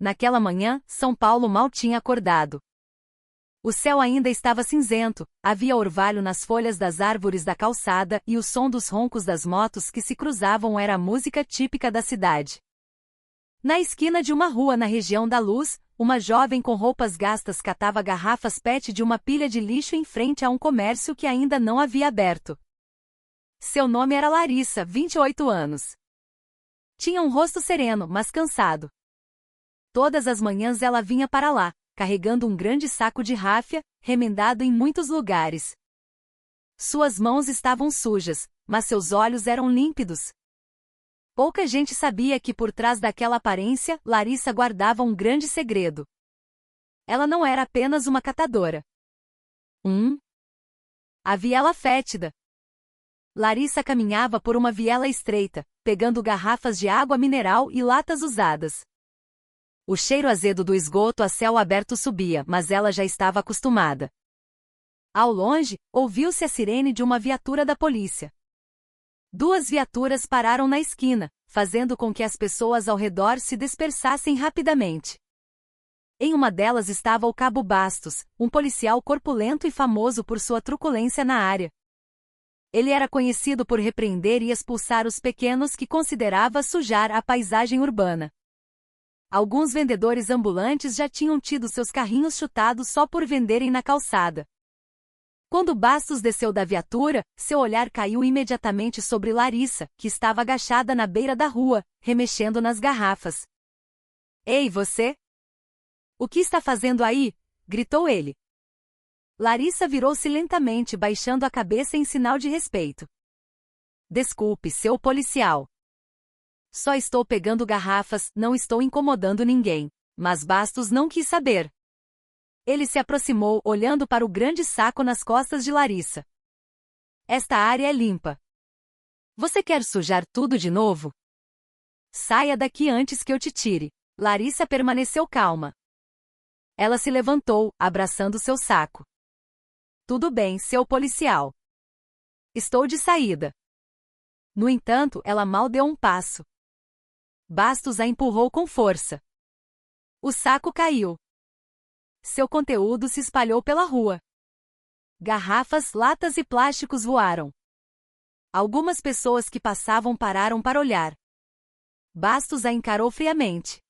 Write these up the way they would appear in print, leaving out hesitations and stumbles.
Naquela manhã, São Paulo mal tinha acordado. O céu ainda estava cinzento, havia orvalho nas folhas das árvores da calçada e o som dos roncos das motos que se cruzavam era a música típica da cidade. Na esquina de uma rua na região da Luz, uma jovem com roupas gastas catava garrafas PET de uma pilha de lixo em frente a um comércio que ainda não havia aberto. Seu nome era Larissa, 28 anos. Tinha um rosto sereno, mas cansado. Todas as manhãs ela vinha para lá, carregando um grande saco de ráfia, remendado em muitos lugares. Suas mãos estavam sujas, mas seus olhos eram límpidos. Pouca gente sabia que por trás daquela aparência, Larissa guardava um grande segredo. Ela não era apenas uma catadora. A viela fétida. Larissa caminhava por uma viela estreita, pegando garrafas de água mineral e latas usadas. O cheiro azedo do esgoto a céu aberto subia, mas ela já estava acostumada. Ao longe, ouviu-se a sirene de uma viatura da polícia. 2 viaturas pararam na esquina, fazendo com que as pessoas ao redor se dispersassem rapidamente. Em uma delas estava o Cabo Bastos, um policial corpulento e famoso por sua truculência na área. Ele era conhecido por repreender e expulsar os pequenos que considerava sujar a paisagem urbana. Alguns vendedores ambulantes já tinham tido seus carrinhos chutados só por venderem na calçada. Quando Bastos desceu da viatura, seu olhar caiu imediatamente sobre Larissa, que estava agachada na beira da rua, remexendo nas garrafas. "Ei, você! O que está fazendo aí?" gritou ele. Larissa virou-se lentamente, baixando a cabeça em sinal de respeito. "Desculpe, seu policial. Só estou pegando garrafas, não estou incomodando ninguém." Mas Bastos não quis saber. Ele se aproximou, olhando para o grande saco nas costas de Larissa. "Esta área é limpa. Você quer sujar tudo de novo? Saia daqui antes que eu te tire." Larissa permaneceu calma. Ela se levantou, abraçando seu saco. "Tudo bem, seu policial. Estou de saída." No entanto, ela mal deu um passo. Bastos a empurrou com força. O saco caiu. Seu conteúdo se espalhou pela rua. Garrafas, latas e plásticos voaram. Algumas pessoas que passavam pararam para olhar. Bastos a encarou friamente.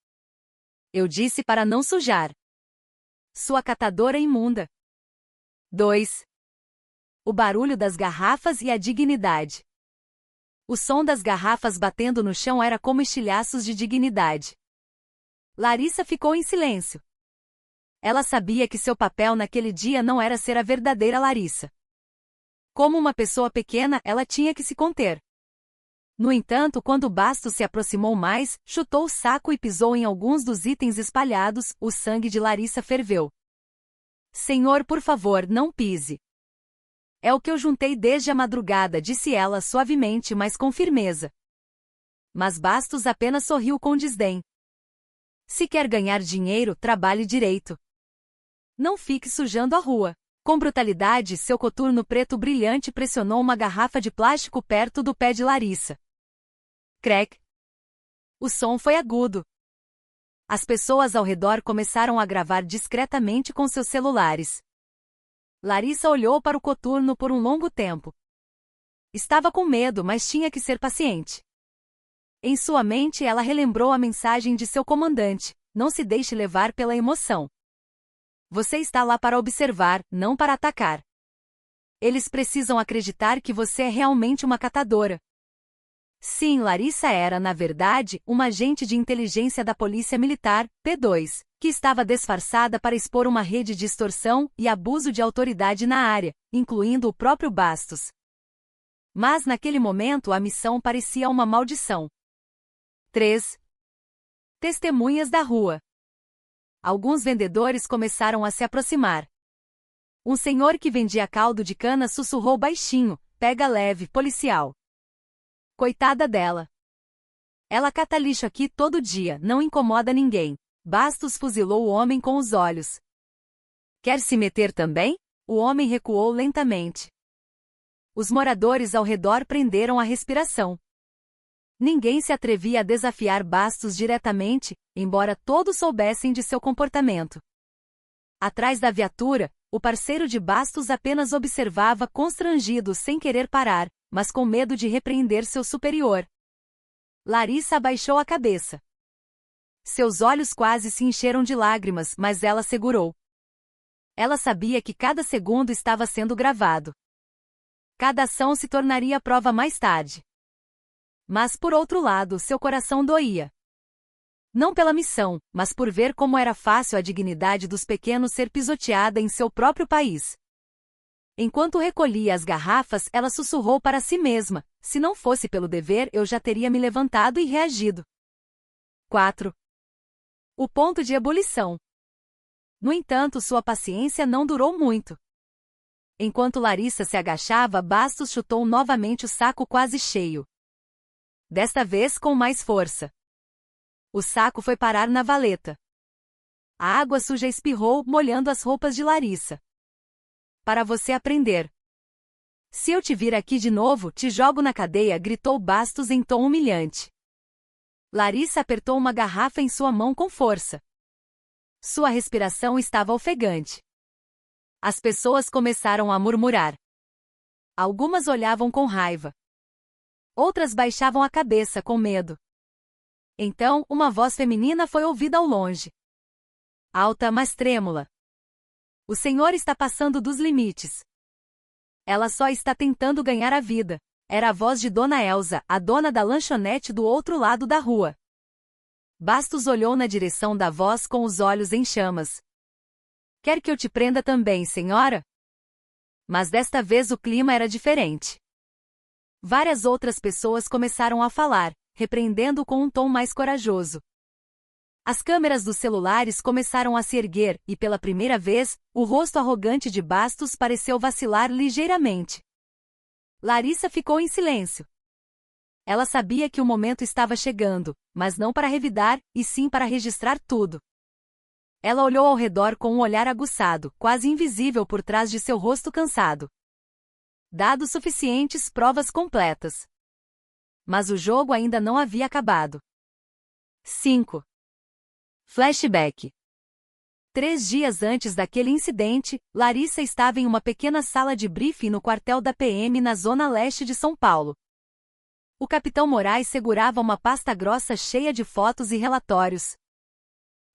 "Eu disse para não sujar. Sua catadora imunda." 2. O barulho das garrafas e a dignidade. O som das garrafas batendo no chão era como estilhaços de dignidade. Larissa ficou em silêncio. Ela sabia que seu papel naquele dia não era ser a verdadeira Larissa. Como uma pessoa pequena, ela tinha que se conter. No entanto, quando Bastos se aproximou mais, chutou o saco e pisou em alguns dos itens espalhados, o sangue de Larissa ferveu. "Senhor, por favor, não pise. É o que eu juntei desde a madrugada", disse ela suavemente, mas com firmeza. Mas Bastos apenas sorriu com desdém. "Se quer ganhar dinheiro, trabalhe direito. Não fique sujando a rua." Com brutalidade, seu coturno preto brilhante pressionou uma garrafa de plástico perto do pé de Larissa. Crack! O som foi agudo. As pessoas ao redor começaram a gravar discretamente com seus celulares. Larissa olhou para o coturno por um longo tempo. Estava com medo, mas tinha que ser paciente. Em sua mente ela relembrou a mensagem de seu comandante: "Não se deixe levar pela emoção. Você está lá para observar, não para atacar. Eles precisam acreditar que você é realmente uma catadora." Sim, Larissa era, na verdade, uma agente de inteligência da Polícia Militar, P2, que estava disfarçada para expor uma rede de extorsão e abuso de autoridade na área, incluindo o próprio Bastos. Mas naquele momento a missão parecia uma maldição. 3. Testemunhas da rua. Alguns vendedores começaram a se aproximar. Um senhor que vendia caldo de cana sussurrou baixinho: "Pega leve, policial. Coitada dela. Ela cata lixo aqui todo dia, não incomoda ninguém." Bastos fuzilou o homem com os olhos. "Quer se meter também?" O homem recuou lentamente. Os moradores ao redor prenderam a respiração. Ninguém se atrevia a desafiar Bastos diretamente, embora todos soubessem de seu comportamento. Atrás da viatura, o parceiro de Bastos apenas observava constrangido sem querer parar, mas com medo de repreender seu superior. Larissa abaixou a cabeça. Seus olhos quase se encheram de lágrimas, mas ela segurou. Ela sabia que cada segundo estava sendo gravado. Cada ação se tornaria prova mais tarde. Mas por outro lado, seu coração doía. Não pela missão, mas por ver como era fácil a dignidade dos pequenos ser pisoteada em seu próprio país. Enquanto recolhia as garrafas, ela sussurrou para si mesma: se não fosse pelo dever, eu já teria me levantado e reagido. 4. O ponto de ebulição. No entanto, sua paciência não durou muito. Enquanto Larissa se agachava, Bastos chutou novamente o saco quase cheio. Desta vez com mais força. O saco foi parar na valeta. A água suja espirrou, molhando as roupas de Larissa. Para você aprender. Se eu te vir aqui de novo, te jogo na cadeia, gritou Bastos em tom humilhante. Larissa apertou uma garrafa em sua mão com força. Sua respiração estava ofegante. As pessoas começaram a murmurar. Algumas olhavam com raiva. Outras baixavam a cabeça com medo. Então, uma voz feminina foi ouvida ao longe. Alta, mas trêmula. O senhor está passando dos limites. Ela só está tentando ganhar a vida. Era a voz de Dona Elsa, a dona da lanchonete do outro lado da rua. Bastos olhou na direção da voz com os olhos em chamas. Quer que eu te prenda também, senhora? Mas desta vez o clima era diferente. Várias outras pessoas começaram a falar, repreendendo com um tom mais corajoso. As câmeras dos celulares começaram a se erguer, e pela primeira vez, o rosto arrogante de Bastos pareceu vacilar ligeiramente. Larissa ficou em silêncio. Ela sabia que o momento estava chegando, mas não para revidar, e sim para registrar tudo. Ela olhou ao redor com um olhar aguçado, quase invisível por trás de seu rosto cansado. Dados suficientes, provas completas. Mas o jogo ainda não havia acabado. 5. Flashback. 3 dias antes daquele incidente, Larissa estava em uma pequena sala de briefing no quartel da PM na zona leste de São Paulo. O capitão Moraes segurava uma pasta grossa cheia de fotos e relatórios.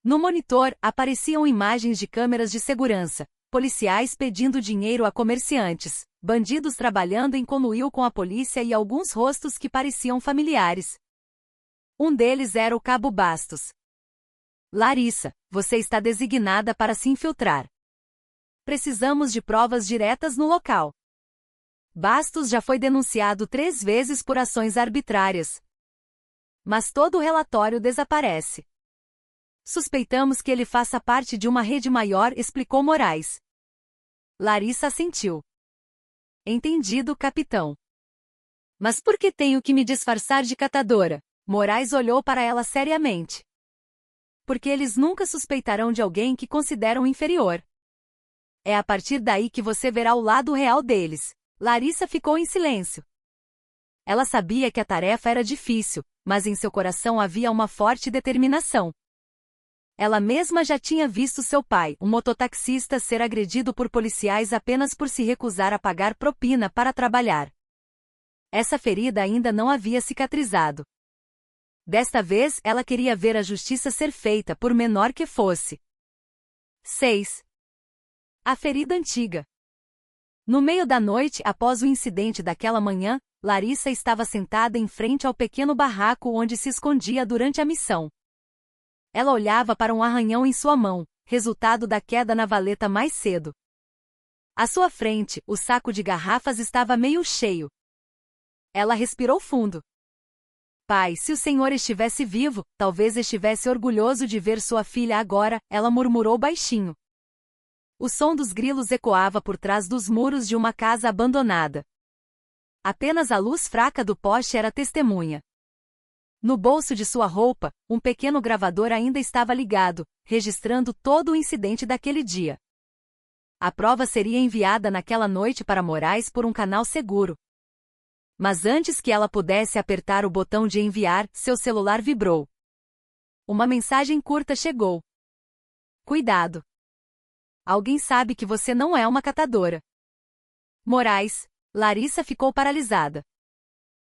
No monitor, apareciam imagens de câmeras de segurança, policiais pedindo dinheiro a comerciantes, bandidos trabalhando em conluio com a polícia e alguns rostos que pareciam familiares. Um deles era o Cabo Bastos. Larissa, você está designada para se infiltrar. Precisamos de provas diretas no local. Bastos já foi denunciado 3 vezes por ações arbitrárias. Mas todo o relatório desaparece. Suspeitamos que ele faça parte de uma rede maior, explicou Moraes. Larissa assentiu. Entendido, capitão. Mas por que tenho que me disfarçar de catadora? Moraes olhou para ela seriamente. Porque eles nunca suspeitarão de alguém que consideram inferior. É a partir daí que você verá o lado real deles. Larissa ficou em silêncio. Ela sabia que a tarefa era difícil, mas em seu coração havia uma forte determinação. Ela mesma já tinha visto seu pai, um mototaxista, ser agredido por policiais apenas por se recusar a pagar propina para trabalhar. Essa ferida ainda não havia cicatrizado. Desta vez, ela queria ver a justiça ser feita, por menor que fosse. 6. A ferida antiga. No meio da noite, após o incidente daquela manhã, Larissa estava sentada em frente ao pequeno barraco onde se escondia durante a missão. Ela olhava para um arranhão em sua mão, resultado da queda na valeta mais cedo. À sua frente, o saco de garrafas estava meio cheio. Ela respirou fundo. Pai, se o senhor estivesse vivo, talvez estivesse orgulhoso de ver sua filha agora, ela murmurou baixinho. O som dos grilos ecoava por trás dos muros de uma casa abandonada. Apenas a luz fraca do poste era testemunha. No bolso de sua roupa, um pequeno gravador ainda estava ligado, registrando todo o incidente daquele dia. A prova seria enviada naquela noite para Moraes por um canal seguro. Mas antes que ela pudesse apertar o botão de enviar, seu celular vibrou. Uma mensagem curta chegou. Cuidado! Alguém sabe que você não é uma catadora. Moraes. Larissa ficou paralisada.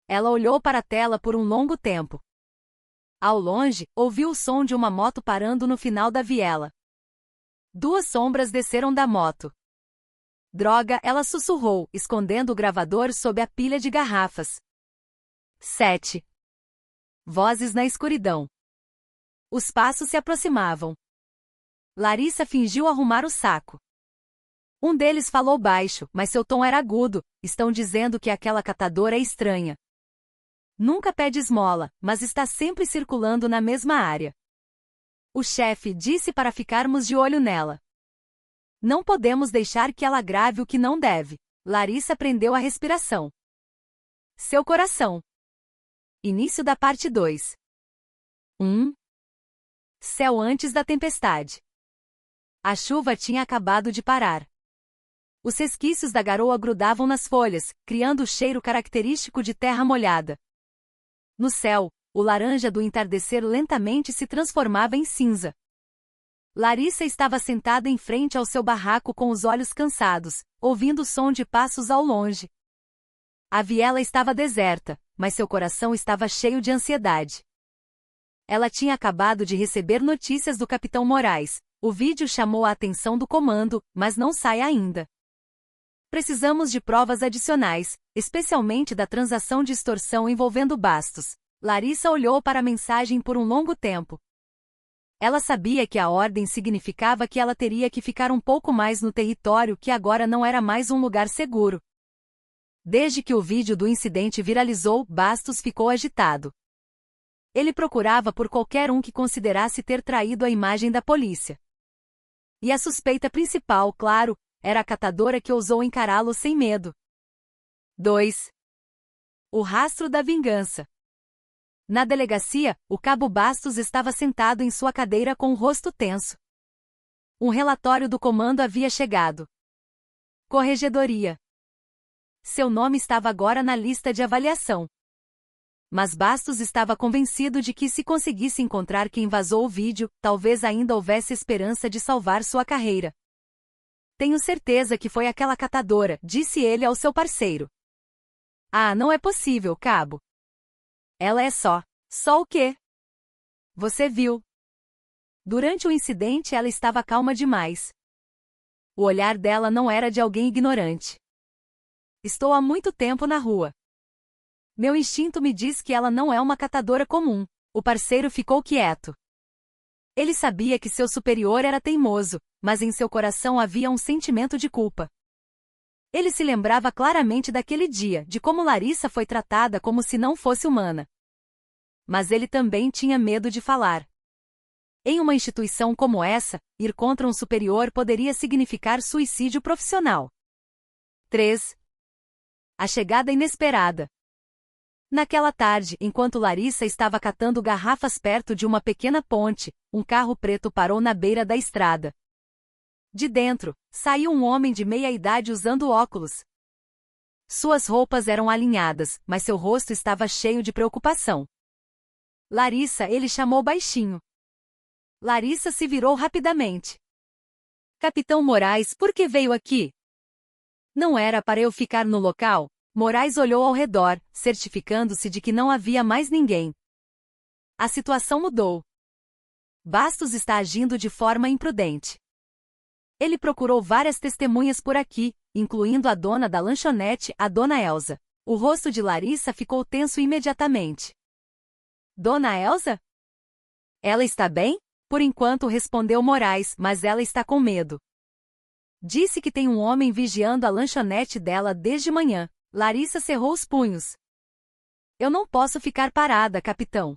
Ela olhou para a tela por um longo tempo. Ao longe, ouviu o som de uma moto parando no final da viela. Duas sombras desceram da moto. Droga, ela sussurrou, escondendo o gravador sob a pilha de garrafas. 7. Vozes na escuridão. Os passos se aproximavam. Larissa fingiu arrumar o saco. Um deles falou baixo, mas seu tom era agudo. Estão dizendo que aquela catadora é estranha. Nunca pede esmola, mas está sempre circulando na mesma área. O chefe disse para ficarmos de olho nela. Não podemos deixar que ela grave o que não deve. Larissa prendeu a respiração. Seu coração. Início da parte 2. 1. Céu antes da tempestade. A chuva tinha acabado de parar. Os resquícios da garoa grudavam nas folhas, criando o cheiro característico de terra molhada. No céu, o laranja do entardecer lentamente se transformava em cinza. Larissa estava sentada em frente ao seu barraco com os olhos cansados, ouvindo o som de passos ao longe. A viela estava deserta, mas seu coração estava cheio de ansiedade. Ela tinha acabado de receber notícias do Capitão Moraes. O vídeo chamou a atenção do comando, mas não sai ainda. Precisamos de provas adicionais, especialmente da transação de extorsão envolvendo Bastos. Larissa olhou para a mensagem por um longo tempo. Ela sabia que a ordem significava que ela teria que ficar um pouco mais no território que agora não era mais um lugar seguro. Desde que o vídeo do incidente viralizou, Bastos ficou agitado. Ele procurava por qualquer um que considerasse ter traído a imagem da polícia. E a suspeita principal, claro, era a catadora que ousou encará-lo sem medo. 2. O rastro da vingança. Na delegacia, o cabo Bastos estava sentado em sua cadeira com o rosto tenso. Um relatório do comando havia chegado. Corregedoria. Seu nome estava agora na lista de avaliação. Mas Bastos estava convencido de que se conseguisse encontrar quem vazou o vídeo, talvez ainda houvesse esperança de salvar sua carreira. Tenho certeza que foi aquela catadora, disse ele ao seu parceiro. Ah, não é possível, cabo. Ela é só. Só o quê? Você viu. Durante o incidente ela estava calma demais. O olhar dela não era de alguém ignorante. Estou há muito tempo na rua. Meu instinto me diz que ela não é uma catadora comum. O parceiro ficou quieto. Ele sabia que seu superior era teimoso, mas em seu coração havia um sentimento de culpa. Ele se lembrava claramente daquele dia, de como Larissa foi tratada como se não fosse humana. Mas ele também tinha medo de falar. Em uma instituição como essa, ir contra um superior poderia significar suicídio profissional. 3. A chegada inesperada. Naquela tarde, enquanto Larissa estava catando garrafas perto de uma pequena ponte, um carro preto parou na beira da estrada. De dentro, saiu um homem de meia-idade usando óculos. Suas roupas eram alinhadas, mas seu rosto estava cheio de preocupação. Larissa, ele chamou baixinho. Larissa se virou rapidamente. Capitão Moraes, por que veio aqui? Não era para eu ficar no local? Moraes olhou ao redor, certificando-se de que não havia mais ninguém. A situação mudou. Bastos está agindo de forma imprudente. Ele procurou várias testemunhas por aqui, incluindo a dona da lanchonete, a dona Elsa. O rosto de Larissa ficou tenso imediatamente. Dona Elsa? Ela está bem? Por enquanto respondeu Moraes, mas ela está com medo. Disse que tem um homem vigiando a lanchonete dela desde manhã. Larissa cerrou os punhos. Eu não posso ficar parada, capitão.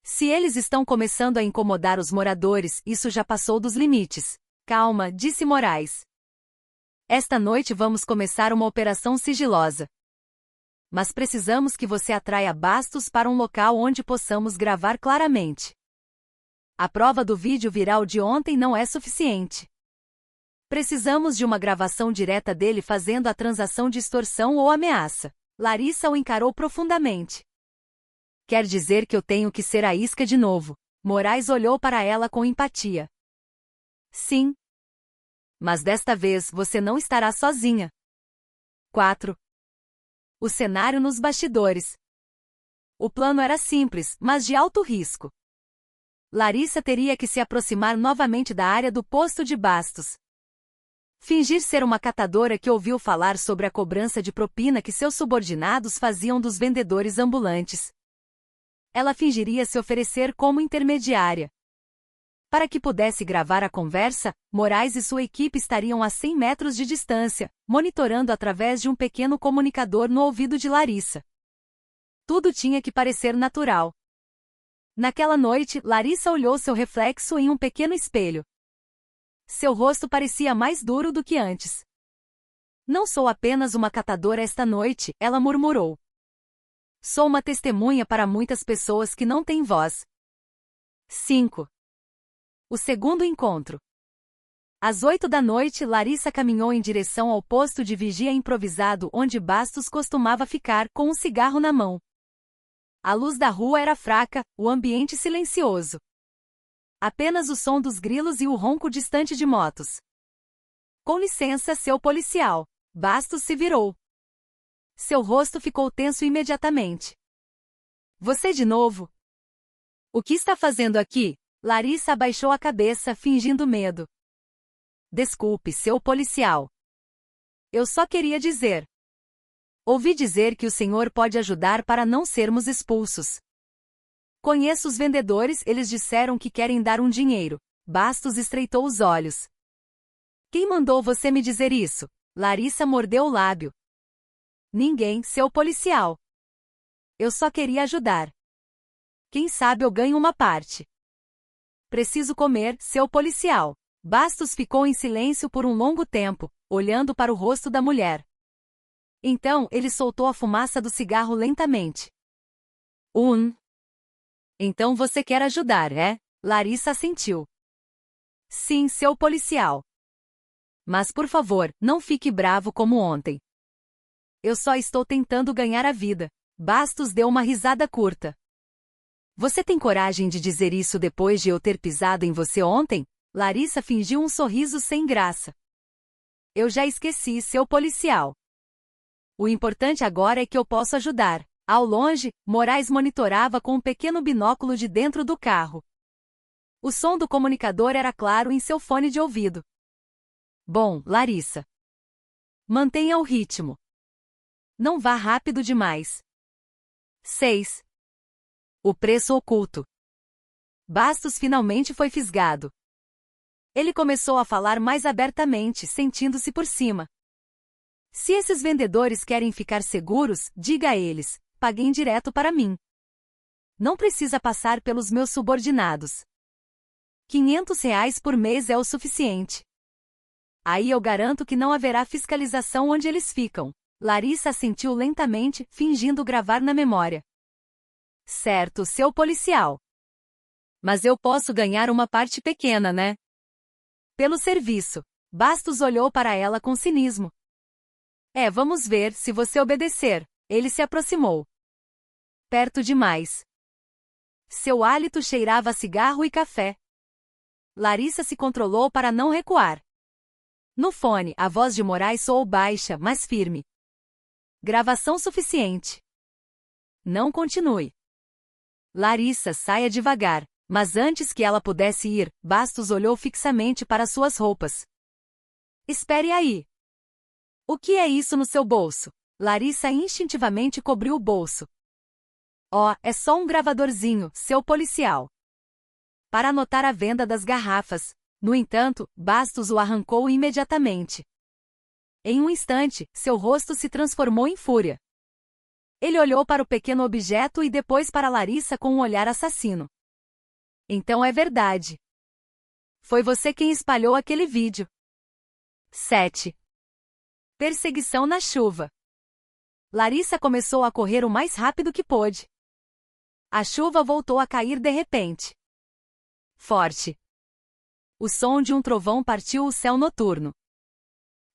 Se eles estão começando a incomodar os moradores, isso já passou dos limites. Calma, disse Moraes. Esta noite vamos começar uma operação sigilosa. Mas precisamos que você atraia Bastos para um local onde possamos gravar claramente. A prova do vídeo viral de ontem não é suficiente. Precisamos de uma gravação direta dele fazendo a transação de extorsão ou ameaça. Larissa o encarou profundamente. Quer dizer que eu tenho que ser a isca de novo? Moraes olhou para ela com empatia. Sim. Mas desta vez você não estará sozinha. 4. O cenário nos bastidores. O plano era simples, mas de alto risco. Larissa teria que se aproximar novamente da área do posto de Bastos. Fingir ser uma catadora que ouviu falar sobre a cobrança de propina que seus subordinados faziam dos vendedores ambulantes. Ela fingiria se oferecer como intermediária. Para que pudesse gravar a conversa, Moraes e sua equipe estariam a 100 metros de distância, monitorando através de um pequeno comunicador no ouvido de Larissa. Tudo tinha que parecer natural. Naquela noite, Larissa olhou seu reflexo em um pequeno espelho. Seu rosto parecia mais duro do que antes. Não sou apenas uma catadora esta noite, ela murmurou. Sou uma testemunha para muitas pessoas que não têm voz. 5. O segundo encontro. Às 8 da noite, Larissa caminhou em direção ao posto de vigia improvisado onde Bastos costumava ficar com um cigarro na mão. A luz da rua era fraca, o ambiente silencioso. Apenas o som dos grilos e o ronco distante de motos. Com licença, seu policial. Bastos se virou. Seu rosto ficou tenso imediatamente. Você de novo? O que está fazendo aqui? Larissa abaixou a cabeça, fingindo medo. Desculpe, seu policial. Eu só queria dizer. Ouvi dizer que o senhor pode ajudar para não sermos expulsos. Conheço os vendedores, eles disseram que querem dar um dinheiro. Bastos estreitou os olhos. Quem mandou você me dizer isso? Larissa mordeu o lábio. Ninguém, seu policial. Eu só queria ajudar. Quem sabe eu ganho uma parte. Preciso comer, seu policial. Bastos ficou em silêncio por um longo tempo, olhando para o rosto da mulher. Então, ele soltou a fumaça do cigarro lentamente. Então você quer ajudar, é? Larissa assentiu. Sim, seu policial. Mas por favor, não fique bravo como ontem. Eu só estou tentando ganhar a vida. Bastos deu uma risada curta. Você tem coragem de dizer isso depois de eu ter pisado em você ontem? Larissa fingiu um sorriso sem graça. Eu já esqueci, seu policial. O importante agora é que eu posso ajudar. Ao longe, Moraes monitorava com um pequeno binóculo de dentro do carro. O som do comunicador era claro em seu fone de ouvido. Bom, Larissa. Mantenha o ritmo. Não vá rápido demais. 6. O preço oculto. Bastos finalmente foi fisgado. Ele começou a falar mais abertamente, sentindo-se por cima. Se esses vendedores querem ficar seguros, diga a eles, paguem direto para mim. Não precisa passar pelos meus subordinados. R$ 500 por mês é o suficiente. Aí eu garanto que não haverá fiscalização onde eles ficam. Larissa assentiu lentamente, fingindo gravar na memória. Certo, seu policial. Mas eu posso ganhar uma parte pequena, né? Pelo serviço. Bastos olhou para ela com cinismo. Vamos ver, se você obedecer. Ele se aproximou. Perto demais. Seu hálito cheirava a cigarro e café. Larissa se controlou para não recuar. No fone, a voz de Moraes soou baixa, mas firme. Gravação suficiente. Não continue. Larissa, saia devagar. Mas antes que ela pudesse ir, Bastos olhou fixamente para suas roupas. Espere aí. O que é isso no seu bolso? Larissa instintivamente cobriu o bolso. É só um gravadorzinho, seu policial. Para anotar a venda das garrafas. No entanto, Bastos o arrancou imediatamente. Em um instante, seu rosto se transformou em fúria. Ele olhou para o pequeno objeto e depois para Larissa com um olhar assassino. Então é verdade. Foi você quem espalhou aquele vídeo. 7. Perseguição na chuva. Larissa começou a correr o mais rápido que pôde. A chuva voltou a cair de repente. Forte. O som de um trovão partiu o céu noturno.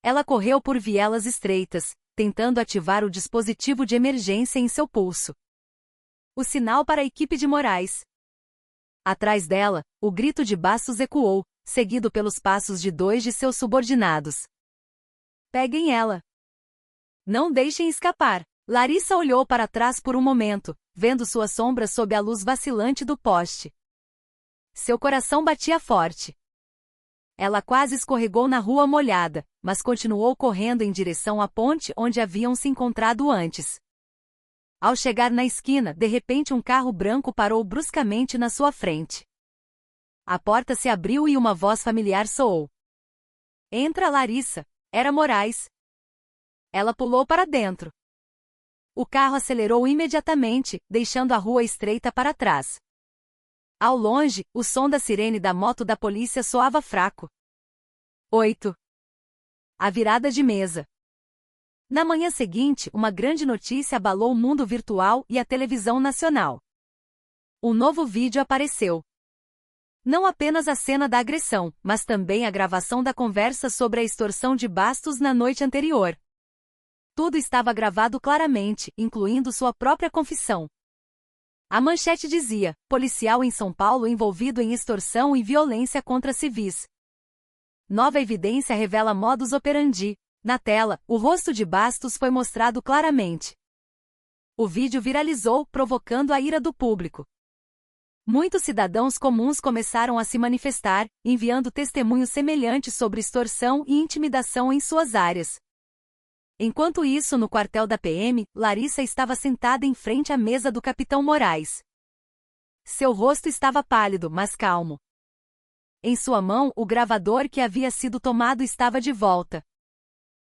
Ela correu por vielas estreitas, tentando ativar o dispositivo de emergência em seu pulso. O sinal para a equipe de Moraes. Atrás dela, o grito de Bastos ecoou, seguido pelos passos de 2 de seus subordinados. Peguem ela. Não deixem escapar. Larissa olhou para trás por um momento, vendo sua sombra sob a luz vacilante do poste. Seu coração batia forte. Ela quase escorregou na rua molhada, mas continuou correndo em direção à ponte onde haviam se encontrado antes. Ao chegar na esquina, de repente um carro branco parou bruscamente na sua frente. A porta se abriu e uma voz familiar soou. Entra, Larissa. Era Moraes. Ela pulou para dentro. O carro acelerou imediatamente, deixando a rua estreita para trás. Ao longe, o som da sirene da moto da polícia soava fraco. 8. A virada de mesa. Na manhã seguinte, uma grande notícia abalou o mundo virtual e a televisão nacional. Um novo vídeo apareceu. Não apenas a cena da agressão, mas também a gravação da conversa sobre a extorsão de Bastos na noite anterior. Tudo estava gravado claramente, incluindo sua própria confissão. A manchete dizia: policial em São Paulo envolvido em extorsão e violência contra civis. Nova evidência revela modus operandi. Na tela, o rosto de Bastos foi mostrado claramente. O vídeo viralizou, provocando a ira do público. Muitos cidadãos comuns começaram a se manifestar, enviando testemunhos semelhantes sobre extorsão e intimidação em suas áreas. Enquanto isso, no quartel da PM, Larissa estava sentada em frente à mesa do capitão Moraes. Seu rosto estava pálido, mas calmo. Em sua mão, o gravador que havia sido tomado estava de volta.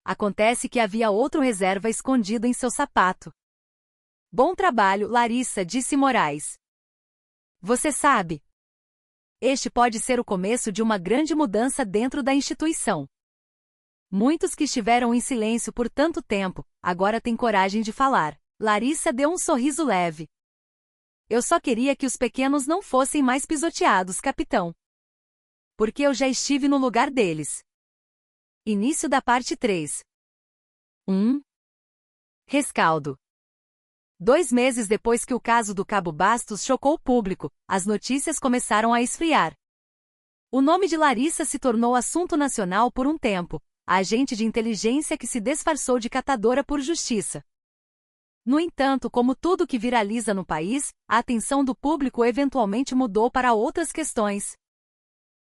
Acontece que havia outro reserva escondido em seu sapato. Bom trabalho, Larissa, disse Moraes. Você sabe, este pode ser o começo de uma grande mudança dentro da instituição. Muitos que estiveram em silêncio por tanto tempo, agora têm coragem de falar. Larissa deu um sorriso leve. Eu só queria que os pequenos não fossem mais pisoteados, capitão. Porque eu já estive no lugar deles. Início da parte 3. 1. Rescaldo. 2 meses depois que o caso do Cabo Bastos chocou o público, as notícias começaram a esfriar. O nome de Larissa se tornou assunto nacional por um tempo, a agente de inteligência que se disfarçou de catadora por justiça. No entanto, como tudo que viraliza no país, a atenção do público eventualmente mudou para outras questões.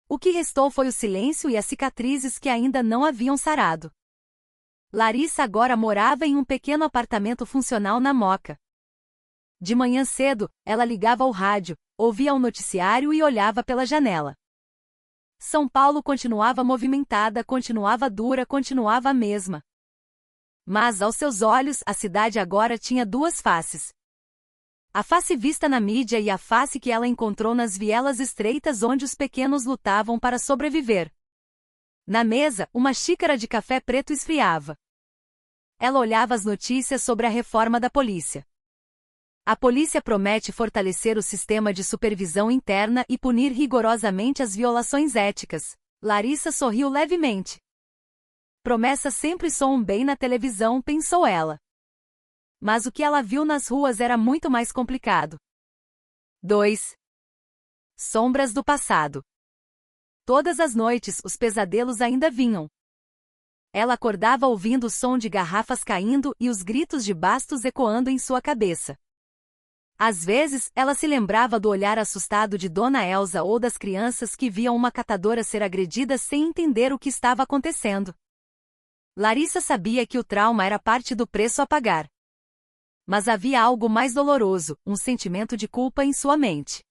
O que restou foi o silêncio e as cicatrizes que ainda não haviam sarado. Larissa agora morava em um pequeno apartamento funcional na Moca. De manhã cedo, ela ligava ao rádio, ouvia o noticiário e olhava pela janela. São Paulo continuava movimentada, continuava dura, continuava a mesma. Mas, aos seus olhos, a cidade agora tinha 2 faces. A face vista na mídia e a face que ela encontrou nas vielas estreitas onde os pequenos lutavam para sobreviver. Na mesa, uma xícara de café preto esfriava. Ela olhava as notícias sobre a reforma da polícia. A polícia promete fortalecer o sistema de supervisão interna e punir rigorosamente as violações éticas. Larissa sorriu levemente. Promessas sempre soam bem na televisão, pensou ela. Mas o que ela viu nas ruas era muito mais complicado. 2. Sombras do passado. Todas as noites, os pesadelos ainda vinham. Ela acordava ouvindo o som de garrafas caindo e os gritos de Bastos ecoando em sua cabeça. Às vezes, ela se lembrava do olhar assustado de Dona Elsa ou das crianças que viam uma catadora ser agredida sem entender o que estava acontecendo. Larissa sabia que o trauma era parte do preço a pagar. Mas havia algo mais doloroso, um sentimento de culpa em sua mente.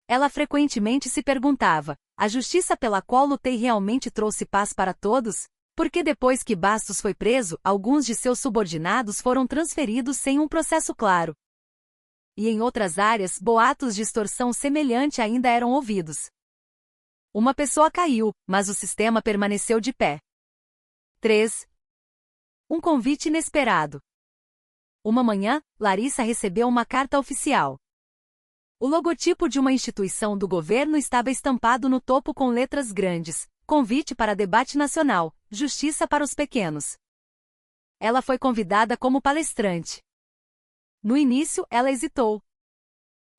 Ela frequentemente se perguntava: a justiça pela qual lutei realmente trouxe paz para todos? Porque depois que Bastos foi preso, alguns de seus subordinados foram transferidos sem um processo claro. E em outras áreas, boatos de extorsão semelhante ainda eram ouvidos. Uma pessoa caiu, mas o sistema permaneceu de pé. 3. Um convite inesperado. Uma manhã, Larissa recebeu uma carta oficial. O logotipo de uma instituição do governo estava estampado no topo com letras grandes: Convite para debate nacional, justiça para os pequenos. Ela foi convidada como palestrante. No início, ela hesitou.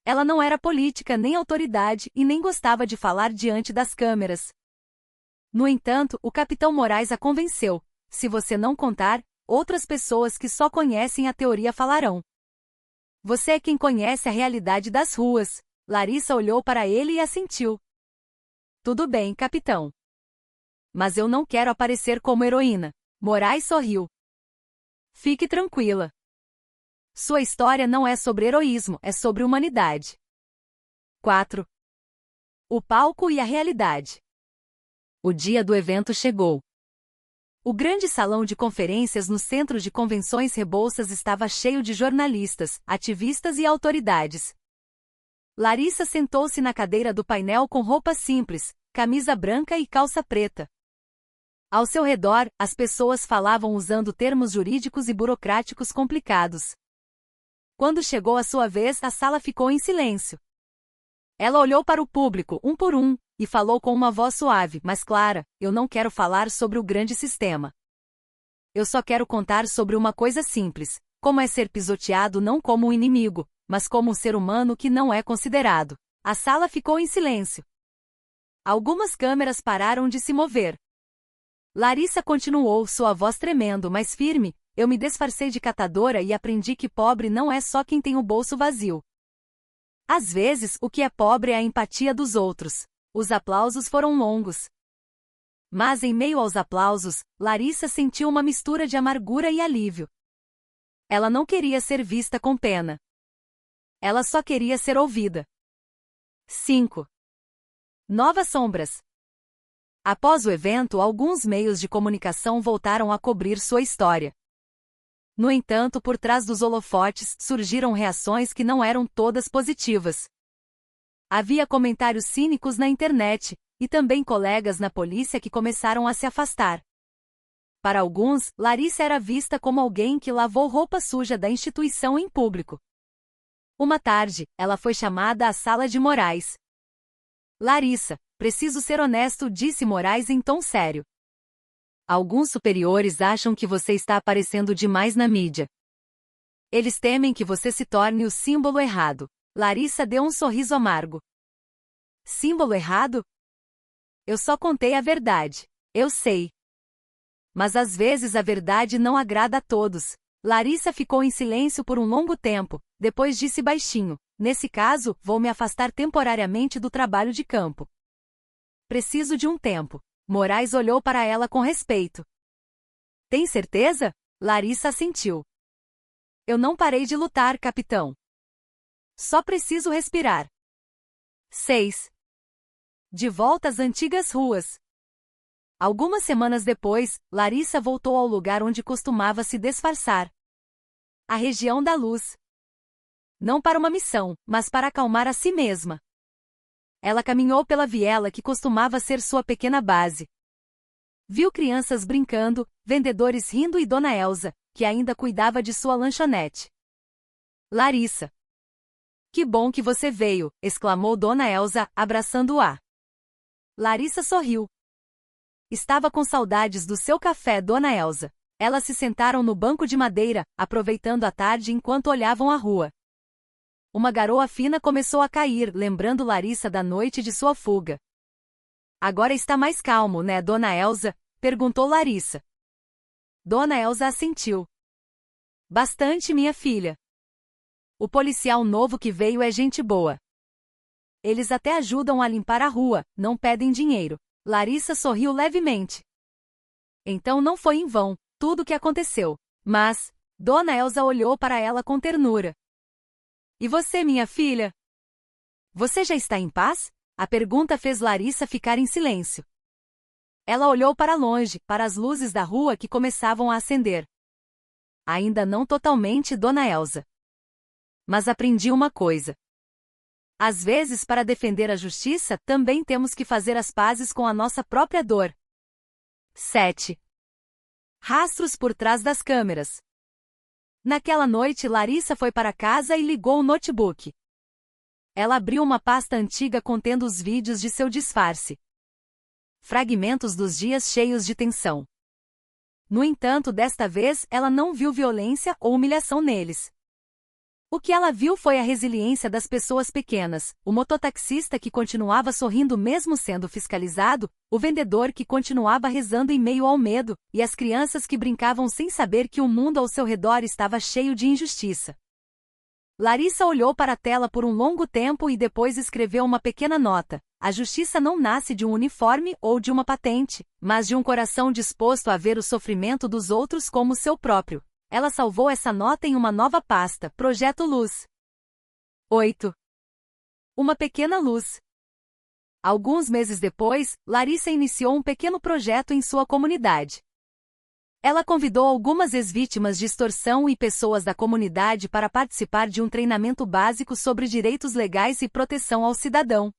Ela não era política nem autoridade e nem gostava de falar diante das câmeras. No entanto, o capitão Moraes a convenceu: se você não contar, outras pessoas que só conhecem a teoria falarão. Você é quem conhece a realidade das ruas. Larissa olhou para ele e assentiu. Tudo bem, capitão. Mas eu não quero aparecer como heroína. Moraes sorriu. Fique tranquila. Sua história não é sobre heroísmo, é sobre humanidade. 4. O palco e a realidade. O dia do evento chegou. O grande salão de conferências no Centro de Convenções Rebouças estava cheio de jornalistas, ativistas e autoridades. Larissa sentou-se na cadeira do painel com roupa simples, camisa branca e calça preta. Ao seu redor, as pessoas falavam usando termos jurídicos e burocráticos complicados. Quando chegou a sua vez, a sala ficou em silêncio. Ela olhou para o público, um por um, e falou com uma voz suave, mas clara: eu não quero falar sobre o grande sistema. Eu só quero contar sobre uma coisa simples: como é ser pisoteado não como um inimigo, mas como um ser humano que não é considerado. A sala ficou em silêncio. Algumas câmeras pararam de se mover. Larissa continuou, sua voz tremendo, mas firme: eu me disfarcei de catadora e aprendi que pobre não é só quem tem o bolso vazio. Às vezes, o que é pobre é a empatia dos outros. Os aplausos foram longos. Mas em meio aos aplausos, Larissa sentiu uma mistura de amargura e alívio. Ela não queria ser vista com pena. Ela só queria ser ouvida. 5. Novas sombras. Após o evento, alguns meios de comunicação voltaram a cobrir sua história. No entanto, por trás dos holofotes, surgiram reações que não eram todas positivas. Havia comentários cínicos na internet, e também colegas na polícia que começaram a se afastar. Para alguns, Larissa era vista como alguém que lavou roupa suja da instituição em público. Uma tarde, ela foi chamada à sala de Moraes. Larissa, preciso ser honesto, disse Moraes em tom sério. Alguns superiores acham que você está aparecendo demais na mídia. Eles temem que você se torne o símbolo errado. Larissa deu um sorriso amargo. Símbolo errado? Eu só contei a verdade. Eu sei. Mas às vezes a verdade não agrada a todos. Larissa ficou em silêncio por um longo tempo, depois disse baixinho: nesse caso, vou me afastar temporariamente do trabalho de campo. Preciso de um tempo. Moraes olhou para ela com respeito. Tem certeza? Larissa assentiu. Eu não parei de lutar, capitão. Só preciso respirar. 6. De volta às antigas ruas. Algumas semanas depois, Larissa voltou ao lugar onde costumava se disfarçar. A região da luz. Não para uma missão, mas para acalmar a si mesma. Ela caminhou pela viela que costumava ser sua pequena base. Viu crianças brincando, vendedores rindo e Dona Elsa, que ainda cuidava de sua lanchonete. Larissa. Que bom que você veio, exclamou Dona Elsa, abraçando-a. Larissa sorriu. Estava com saudades do seu café, Dona Elsa. Elas se sentaram no banco de madeira, aproveitando a tarde enquanto olhavam a rua. Uma garoa fina começou a cair, lembrando Larissa da noite de sua fuga. Agora está mais calmo, né, Dona Elsa? Perguntou Larissa. Dona Elsa assentiu. Bastante, minha filha. O policial novo que veio é gente boa. Eles até ajudam a limpar a rua, não pedem dinheiro. Larissa sorriu levemente. Então não foi em vão tudo o que aconteceu. Mas, Dona Elsa olhou para ela com ternura. E você, minha filha? Você já está em paz? A pergunta fez Larissa ficar em silêncio. Ela olhou para longe, para as luzes da rua que começavam a acender. Ainda não totalmente, Dona Elsa. Mas aprendi uma coisa. Às vezes, para defender a justiça, também temos que fazer as pazes com a nossa própria dor. 7. Rastros por trás das câmeras. Naquela noite, Larissa foi para casa e ligou o notebook. Ela abriu uma pasta antiga contendo os vídeos de seu disfarce. Fragmentos dos dias cheios de tensão. No entanto, desta vez, ela não viu violência ou humilhação neles. O que ela viu foi a resiliência das pessoas pequenas, o mototaxista que continuava sorrindo mesmo sendo fiscalizado, o vendedor que continuava rezando em meio ao medo, e as crianças que brincavam sem saber que o mundo ao seu redor estava cheio de injustiça. Larissa olhou para a tela por um longo tempo e depois escreveu uma pequena nota. A justiça não nasce de um uniforme ou de uma patente, mas de um coração disposto a ver o sofrimento dos outros como seu próprio. Ela salvou essa nota em uma nova pasta, Projeto Luz. 8. Uma pequena luz. Alguns meses depois, Larissa iniciou um pequeno projeto em sua comunidade. Ela convidou algumas ex-vítimas de extorsão e pessoas da comunidade para participar de um treinamento básico sobre direitos legais e proteção ao cidadão.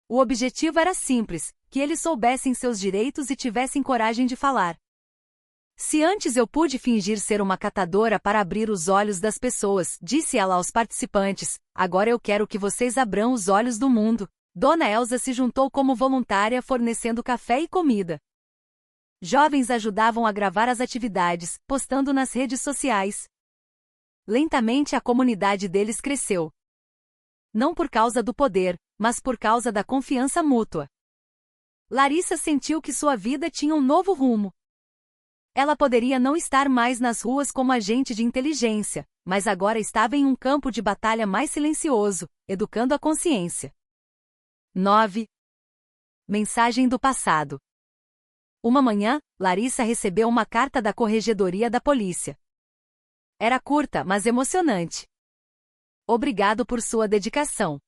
O objetivo era simples, que eles soubessem seus direitos e tivessem coragem de falar. Se antes eu pude fingir ser uma catadora para abrir os olhos das pessoas, disse ela aos participantes, agora eu quero que vocês abram os olhos do mundo. Dona Elsa se juntou como voluntária fornecendo café e comida. Jovens ajudavam a gravar as atividades, postando nas redes sociais. Lentamente a comunidade deles cresceu. Não por causa do poder, mas por causa da confiança mútua. Larissa sentiu que sua vida tinha um novo rumo. Ela poderia não estar mais nas ruas como agente de inteligência, mas agora estava em um campo de batalha mais silencioso, educando a consciência. 9. Mensagem do passado. Uma manhã, Larissa recebeu uma carta da Corregedoria da Polícia. Era curta, mas emocionante. Obrigado por sua dedicação.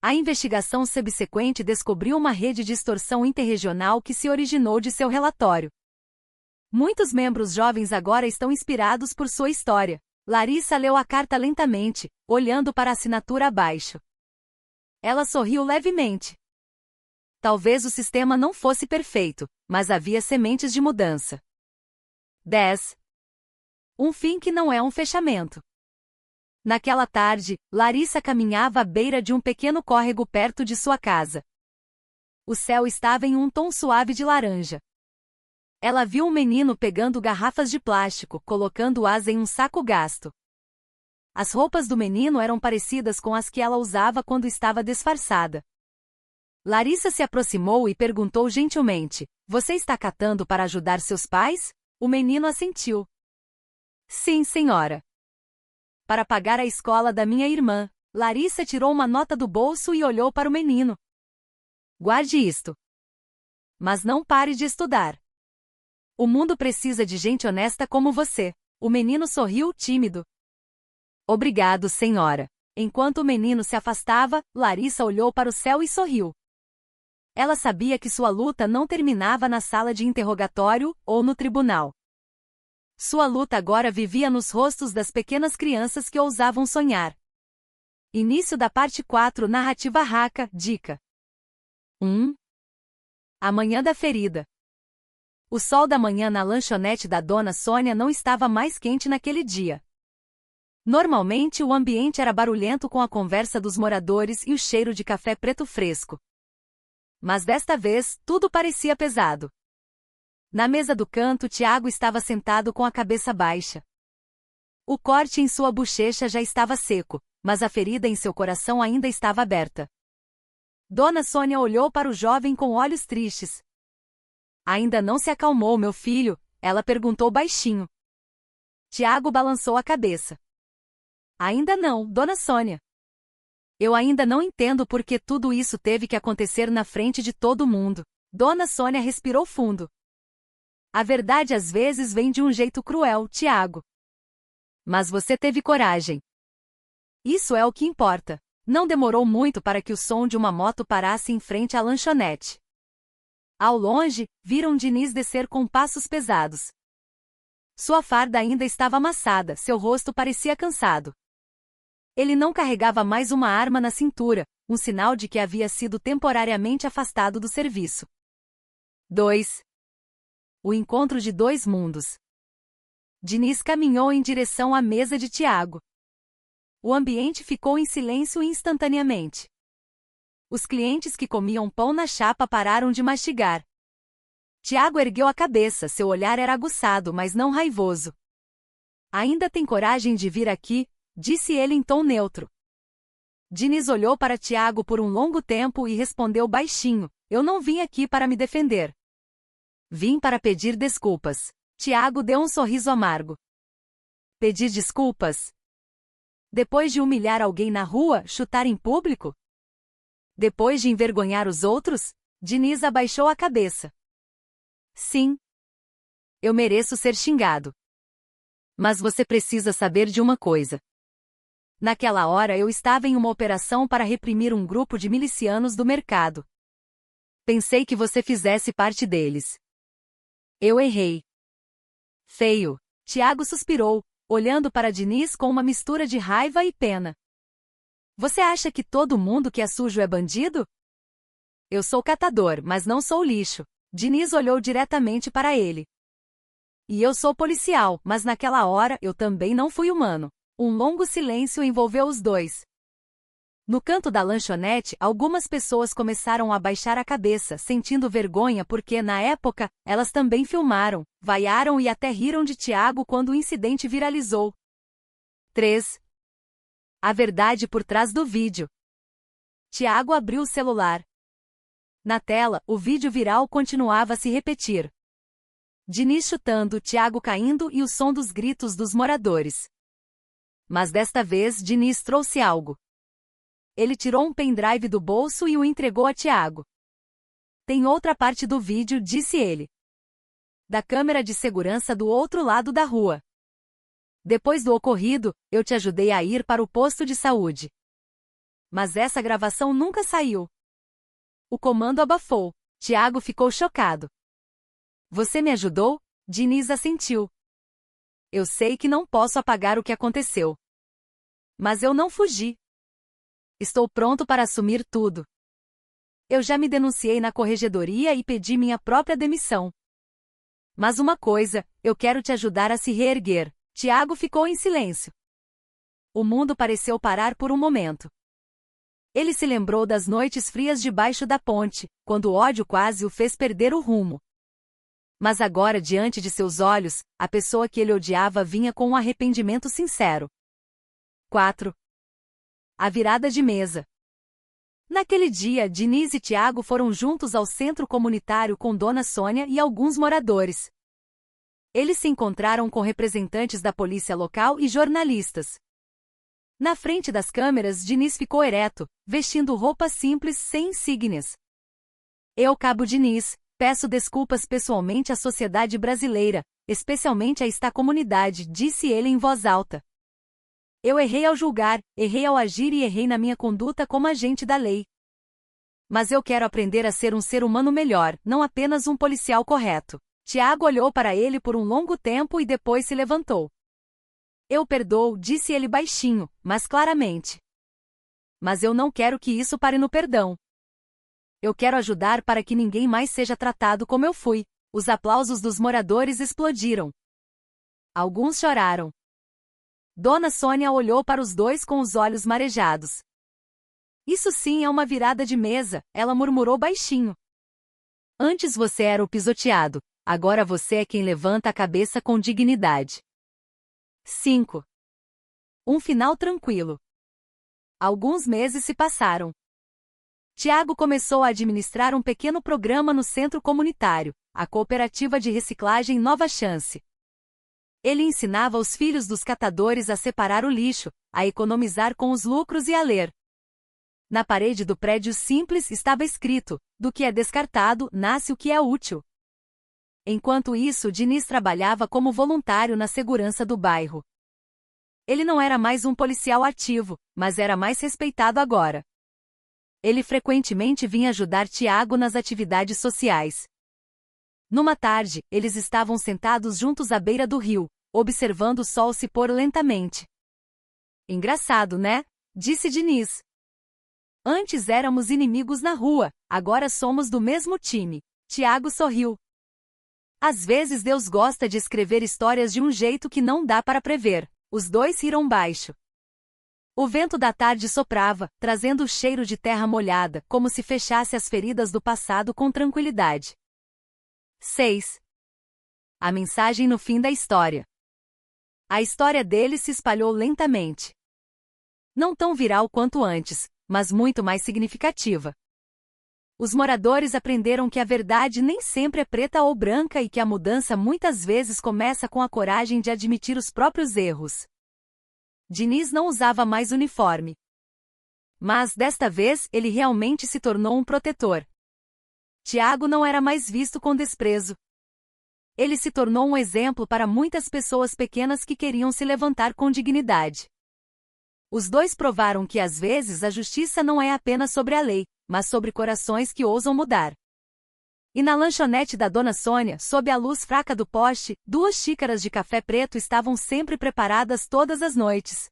A investigação subsequente descobriu uma rede de extorsão interregional que se originou de seu relatório. Muitos membros jovens agora estão inspirados por sua história. Larissa leu a carta lentamente, olhando para a assinatura abaixo. Ela sorriu levemente. Talvez o sistema não fosse perfeito, mas havia sementes de mudança. 10. Um fim que não é um fechamento. Naquela tarde, Larissa caminhava à beira de um pequeno córrego perto de sua casa. O céu estava em um tom suave de laranja. Ela viu um menino pegando garrafas de plástico, colocando-as em um saco gasto. As roupas do menino eram parecidas com as que ela usava quando estava disfarçada. Larissa se aproximou e perguntou gentilmente, você está catando para ajudar seus pais? O menino assentiu. Sim, senhora. Para pagar a escola da minha irmã. Larissa tirou uma nota do bolso e olhou para o menino. Guarde isto. Mas não pare de estudar. O mundo precisa de gente honesta como você. O menino sorriu, tímido. Obrigado, senhora. Enquanto o menino se afastava, Larissa olhou para o céu e sorriu. Ela sabia que sua luta não terminava na sala de interrogatório ou no tribunal. Sua luta agora vivia nos rostos das pequenas crianças que ousavam sonhar. Início da parte 4, narrativa Raka, dica. 1. A manhã da ferida. O sol da manhã na lanchonete da Dona Sônia não estava mais quente naquele dia. Normalmente o ambiente era barulhento com a conversa dos moradores e o cheiro de café preto fresco. Mas desta vez, tudo parecia pesado. Na mesa do canto, Tiago estava sentado com a cabeça baixa. O corte em sua bochecha já estava seco, mas a ferida em seu coração ainda estava aberta. Dona Sônia olhou para o jovem com olhos tristes. Ainda não se acalmou, meu filho? Ela perguntou baixinho. Tiago balançou a cabeça. Ainda não, Dona Sônia. Eu ainda não entendo por que tudo isso teve que acontecer na frente de todo mundo. Dona Sônia respirou fundo. A verdade às vezes vem de um jeito cruel, Tiago. Mas você teve coragem. Isso é o que importa. Não demorou muito para que o som de uma moto parasse em frente à lanchonete. Ao longe, viram Diniz descer com passos pesados. Sua farda ainda estava amassada, seu rosto parecia cansado. Ele não carregava mais uma arma na cintura, um sinal de que havia sido temporariamente afastado do serviço. 2. O encontro de dois mundos. Diniz caminhou em direção à mesa de Tiago. O ambiente ficou em silêncio instantaneamente. Os clientes que comiam pão na chapa pararam de mastigar. Tiago ergueu a cabeça, seu olhar era aguçado, mas não raivoso. Ainda tem coragem de vir aqui? Disse ele em tom neutro. Diniz olhou para Tiago por um longo tempo e respondeu baixinho: eu não vim aqui para me defender. Vim para pedir desculpas. Tiago deu um sorriso amargo. Pedir desculpas? Depois de humilhar alguém na rua, chutar em público? Depois de envergonhar os outros? Diniz abaixou a cabeça. Sim. Eu mereço ser xingado. Mas você precisa saber de uma coisa. Naquela hora eu estava em uma operação para reprimir um grupo de milicianos do mercado. Pensei que você fizesse parte deles. Eu errei. Feio. Tiago suspirou, olhando para Diniz com uma mistura de raiva e pena. Você acha que todo mundo que é sujo é bandido? Eu sou catador, mas não sou lixo. Diniz olhou diretamente para ele. E eu sou policial, mas naquela hora eu também não fui humano. Um longo silêncio envolveu os dois. No canto da lanchonete, algumas pessoas começaram a baixar a cabeça, sentindo vergonha porque, na época, elas também filmaram, vaiaram e até riram de Tiago quando o incidente viralizou. 3. A verdade por trás do vídeo. Tiago abriu o celular. Na tela, o vídeo viral continuava a se repetir. Diniz chutando, Tiago caindo e o som dos gritos dos moradores. Mas desta vez Diniz trouxe algo. Ele tirou um pendrive do bolso e o entregou a Tiago. Tem outra parte do vídeo, disse ele. Da câmera de segurança do outro lado da rua. Depois do ocorrido, eu te ajudei a ir para o posto de saúde. Mas essa gravação nunca saiu. O comando abafou. Tiago ficou chocado. Você me ajudou? Diniz assentiu. Eu sei que não posso apagar o que aconteceu. Mas eu não fugi. Estou pronto para assumir tudo. Eu já me denunciei na corregedoria e pedi minha própria demissão. Mas uma coisa, eu quero te ajudar a se reerguer. Tiago ficou em silêncio. O mundo pareceu parar por um momento. Ele se lembrou das noites frias debaixo da ponte, quando o ódio quase o fez perder o rumo. Mas agora, diante de seus olhos, a pessoa que ele odiava vinha com um arrependimento sincero. 4. A virada de mesa. Naquele dia, Diniz e Tiago foram juntos ao centro comunitário com Dona Sônia e alguns moradores. Eles se encontraram com representantes da polícia local e jornalistas. Na frente das câmeras, Diniz ficou ereto, vestindo roupa simples sem insígnias. Eu, Cabo Diniz, peço desculpas pessoalmente à sociedade brasileira, especialmente a esta comunidade, disse ele em voz alta. Eu errei ao julgar, errei ao agir e errei na minha conduta como agente da lei. Mas eu quero aprender a ser um ser humano melhor, não apenas um policial correto. Tiago olhou para ele por um longo tempo e depois se levantou. Eu perdoo, disse ele baixinho, mas claramente. Mas eu não quero que isso pare no perdão. Eu quero ajudar para que ninguém mais seja tratado como eu fui. Os aplausos dos moradores explodiram. Alguns choraram. Dona Sônia olhou para os dois com os olhos marejados. Isso sim é uma virada de mesa, ela murmurou baixinho. Antes você era o pisoteado, agora você é quem levanta a cabeça com dignidade. 5. Um final tranquilo. Alguns meses se passaram. Tiago começou a administrar um pequeno programa no centro comunitário, a cooperativa de reciclagem Nova Chance. Ele ensinava os filhos dos catadores a separar o lixo, a economizar com os lucros e a ler. Na parede do prédio simples estava escrito: do que é descartado, nasce o que é útil. Enquanto isso, Diniz trabalhava como voluntário na segurança do bairro. Ele não era mais um policial ativo, mas era mais respeitado agora. Ele frequentemente vinha ajudar Tiago nas atividades sociais. Numa tarde, eles estavam sentados juntos à beira do rio, observando o sol se pôr lentamente. Engraçado, né? Disse Diniz. Antes éramos inimigos na rua, agora somos do mesmo time. Tiago sorriu. Às vezes Deus gosta de escrever histórias de um jeito que não dá para prever. Os dois riram baixo. O vento da tarde soprava, trazendo o cheiro de terra molhada, como se fechasse as feridas do passado com tranquilidade. 6. A mensagem no fim da história. A história dele se espalhou lentamente. Não tão viral quanto antes, mas muito mais significativa. Os moradores aprenderam que a verdade nem sempre é preta ou branca e que a mudança muitas vezes começa com a coragem de admitir os próprios erros. Diniz não usava mais uniforme. Mas, desta vez, ele realmente se tornou um protetor. Tiago não era mais visto com desprezo. Ele se tornou um exemplo para muitas pessoas pequenas que queriam se levantar com dignidade. Os dois provaram que às vezes a justiça não é apenas sobre a lei, mas sobre corações que ousam mudar. E na lanchonete da Dona Sônia, sob a luz fraca do poste, 2 xícaras de café preto estavam sempre preparadas todas as noites.